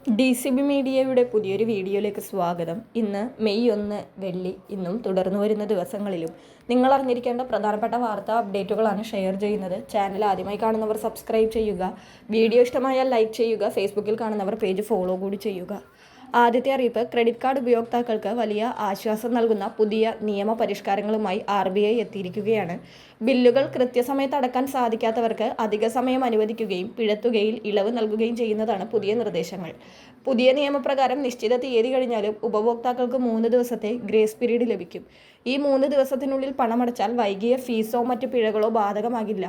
DCB മീഡിയയുടെ പുതിയൊരു വീഡിയോയിലേക്ക് സ്വാഗതം. ഇന്ന് മെയ് 1 വെള്ളി. ഇന്നും തുടർന്നു വരുന്ന ദിവസങ്ങളിലും നിങ്ങൾ അറിഞ്ഞിരിക്കേണ്ട പ്രധാനപ്പെട്ട വാർത്താ അപ്ഡേറ്റുകളാണ് ഷെയർ ചെയ്യുന്നത്. ചാനൽ ആദ്യമായി കാണുന്നവർ സബ്സ്ക്രൈബ് ചെയ്യുക. വീഡിയോ ഇഷ്ടമായാൽ ലൈക്ക് ചെയ്യുക. ഫേസ്ബുക്കിൽ കാണുന്നവർ പേജ് ഫോളോ കൂടി ചെയ്യുക. ആദ്യത്തെ അറിയിപ്പ്, ക്രെഡിറ്റ് കാർഡ് ഉപയോക്താക്കൾക്ക് വലിയ ആശ്വാസം നൽകുന്ന പുതിയ നിയമ പരിഷ്കാരങ്ങളുമായി RBI എത്തിയിരിക്കുകയാണ്. ബില്ലുകൾ കൃത്യസമയത്ത് അടക്കാൻ സാധിക്കാത്തവർക്ക് അധിക സമയം അനുവദിക്കുകയും പിഴത്തുകയിൽ ഇളവ് നൽകുകയും ചെയ്യുന്നതാണ് പുതിയ നിർദ്ദേശങ്ങൾ. പുതിയ നിയമപ്രകാരം നിശ്ചിത തീയതി കഴിഞ്ഞാലും ഉപഭോക്താക്കൾക്ക് 3 ദിവസത്തെ ഗ്രേസ് പീരീഡ് ലഭിക്കും. ഈ 3 ദിവസത്തിനുള്ളിൽ പണമടച്ചാൽ വൈകിയ ഫീസോ മറ്റ് പിഴകളോ ബാധകമാകില്ല.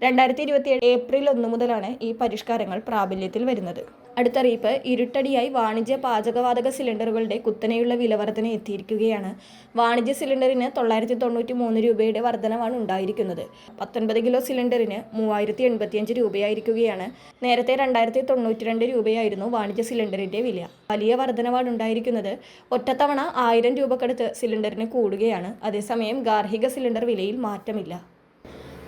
2027 ഏപ്രിൽ 1 മുതലാണ് ഈ പരിഷ്കാരങ്ങൾ പ്രാബല്യത്തിൽ വരുന്നത്. അടുത്തറിയിപ്പ്, ഇരുട്ടടിയായി വാണിജ്യ പാചകവാതക സിലിണ്ടറുകളുടെ കുത്തനെയുള്ള വിലവർധന എത്തിയിരിക്കുകയാണ്. വാണിജ്യ സിലിണ്ടറിന് 993 രൂപയുടെ വർധനവാണ് ഉണ്ടായിരിക്കുന്നത്. 19 കിലോ സിലിണ്ടറിന് 3085 രൂപയായിരിക്കുകയാണ്. നേരത്തെ 2092 രൂപയായിരുന്നു വാണിജ്യ സിലിണ്ടറിന്റെ വില. വലിയ വർധനവാണ് ഉണ്ടായിരിക്കുന്നത്. ഒറ്റത്തവണ 1000 രൂപക്കടുത്ത് സിലിണ്ടറിന് കൂടുകയാണ്. അതേസമയം ഗാർഹിക സിലിണ്ടർ വിലയിൽ മാറ്റമില്ല.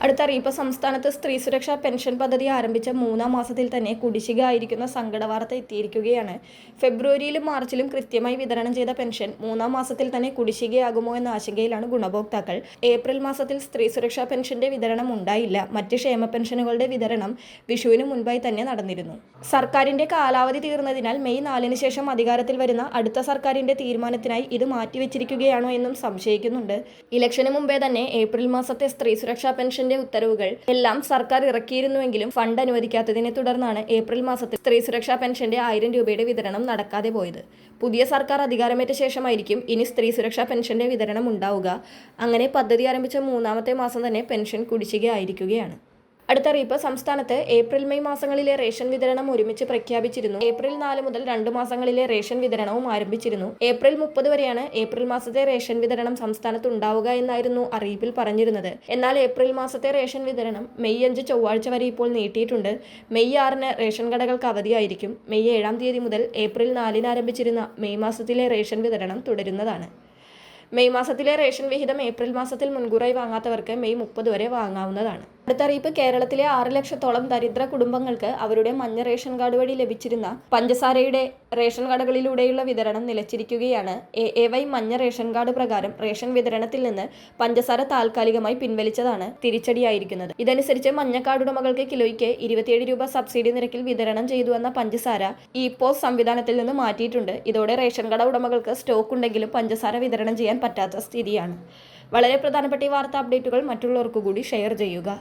അടുത്തറിയിപ്പ്, സംസ്ഥാനത്ത് സ്ത്രീ സുരക്ഷാ പെൻഷൻ പദ്ധതി ആരംഭിച്ച 3-ാം മാസത്തിൽ തന്നെ കുടിശ്ശിക ആയിരിക്കുന്ന സങ്കടവാർത്ത എത്തിയിരിക്കുകയാണ്. ഫെബ്രുവരിയിലും മാർച്ചിലും കൃത്യമായി വിതരണം ചെയ്ത പെൻഷൻ 3-ാം മാസത്തിൽ തന്നെ കുടിശ്ശികയാകുമോ എന്ന ആശങ്കയിലാണ് ഗുണഭോക്താക്കൾ. ഏപ്രിൽ മാസത്തിൽ സ്ത്രീ സുരക്ഷാ പെൻഷന്റെ വിതരണം ഉണ്ടായില്ല. മറ്റ് ക്ഷേമ പെൻഷനുകളുടെ വിതരണം വിഷുവിന് മുൻപായി തന്നെ നടന്നിരുന്നു. സർക്കാരിന്റെ കാലാവധി തീർന്നതിനാൽ മെയ് 4-ന് ശേഷം അധികാരത്തിൽ വരുന്ന അടുത്ത സർക്കാരിന്റെ തീരുമാനത്തിനായി ഇത് മാറ്റിവെച്ചിരിക്കുകയാണോ എന്നും സംശയിക്കുന്നുണ്ട്. ഇലക്ഷന് മുമ്പേ തന്നെ ഏപ്രിൽ മാസത്തെ സ്ത്രീ സുരക്ഷാ പെൻഷൻ ഉത്തരവുകൾ എല്ലാം സർക്കാർ ഇറക്കിയിരുന്നുവെങ്കിലും ഫണ്ട് അനുവദിക്കാത്തതിനെ തുടർന്നാണ് ഏപ്രിൽ മാസത്തിൽ സ്ത്രീ സുരക്ഷാ പെൻഷന്റെ 1000 രൂപയുടെ വിതരണം നടക്കാതെ പോയത്. പുതിയ സർക്കാർ അധികാരമേറ്റ ശേഷമായിരിക്കും ഇനി സ്ത്രീ സുരക്ഷാ പെൻഷന്റെ വിതരണം ഉണ്ടാവുക. അങ്ങനെ പദ്ധതി ആരംഭിച്ച 3-ാമത്തെ മാസം തന്നെ പെൻഷൻ കുടിശ്ശിക ആയിരിക്കുകയാണ്. അടുത്തറിയിപ്പ്, സംസ്ഥാനത്ത് ഏപ്രിൽ മെയ് മാസങ്ങളിലെ റേഷൻ വിതരണം ഒരുമിച്ച് പ്രഖ്യാപിച്ചിരുന്നു. ഏപ്രിൽ 4 മുതൽ 2 മാസങ്ങളിലെ റേഷൻ വിതരണവും ആരംഭിച്ചിരുന്നു. ഏപ്രിൽ 30 വരെയാണ് ഏപ്രിൽ മാസത്തെ റേഷൻ വിതരണം സംസ്ഥാനത്ത് ഉണ്ടാവുക എന്നായിരുന്നു അറിയിപ്പിൽ പറഞ്ഞിരുന്നത്. എന്നാൽ ഏപ്രിൽ മാസത്തെ റേഷൻ വിതരണം മെയ് 5 ചൊവ്വാഴ്ച വരെ ഇപ്പോൾ നീട്ടിയിട്ടുണ്ട്. മെയ് 6-ന് റേഷൻ കടകൾക്ക് അവധിയായിരിക്കും. മെയ് 7-ാം തീയതി മുതൽ ഏപ്രിൽ 4-ന് ആരംഭിച്ചിരുന്ന മെയ് മാസത്തിലെ റേഷൻ വിതരണം തുടരുന്നതാണ്. മെയ് മാസത്തിലെ റേഷൻ വിഹിതം ഏപ്രിൽ മാസത്തിൽ മുൻകൂറായി വാങ്ങാത്തവർക്ക് മെയ് 30 വരെ വാങ്ങാവുന്നതാണ്. അടുത്തറിയിപ്പ്, കേരളത്തിലെ 6 ലക്ഷത്തോളം ദരിദ്ര കുടുംബങ്ങൾക്ക് അവരുടെ മഞ്ഞ റേഷൻ കാർഡ് വഴി ലഭിച്ചിരുന്ന പഞ്ചസാരയുടെ റേഷൻ കടകളിലൂടെയുള്ള വിതരണം നിലച്ചിരിക്കുകയാണ്. AAY മഞ്ഞ റേഷൻ കാർഡ് പ്രകാരം റേഷൻ വിതരണത്തിൽ നിന്ന് പഞ്ചസാര താൽക്കാലികമായി പിൻവലിച്ചതാണ് തിരിച്ചടിയായിരിക്കുന്നത്. ഇതനുസരിച്ച് മഞ്ഞ കാർഡ് ഉടമകൾക്ക് കിലോയ്ക്ക് 27 രൂപ സബ്സിഡി നിരക്കിൽ വിതരണം ചെയ്തുവന്ന പഞ്ചസാര EPOS സംവിധാനത്തിൽ നിന്ന് മാറ്റിയിട്ടുണ്ട്. ഇതോടെ റേഷൻ കട ഉടമകൾക്ക് സ്റ്റോക്ക് ഉണ്ടെങ്കിലും പഞ്ചസാര വിതരണം ചെയ്യാൻ പറ്റാത്ത സ്ഥിതിയാണ്. വളരെ പ്രധാനപ്പെട്ട ഈ വാർത്താ അപ്ഡേറ്റുകൾ മറ്റുള്ളവർക്ക് കൂടി ഷെയർ ചെയ്യുക.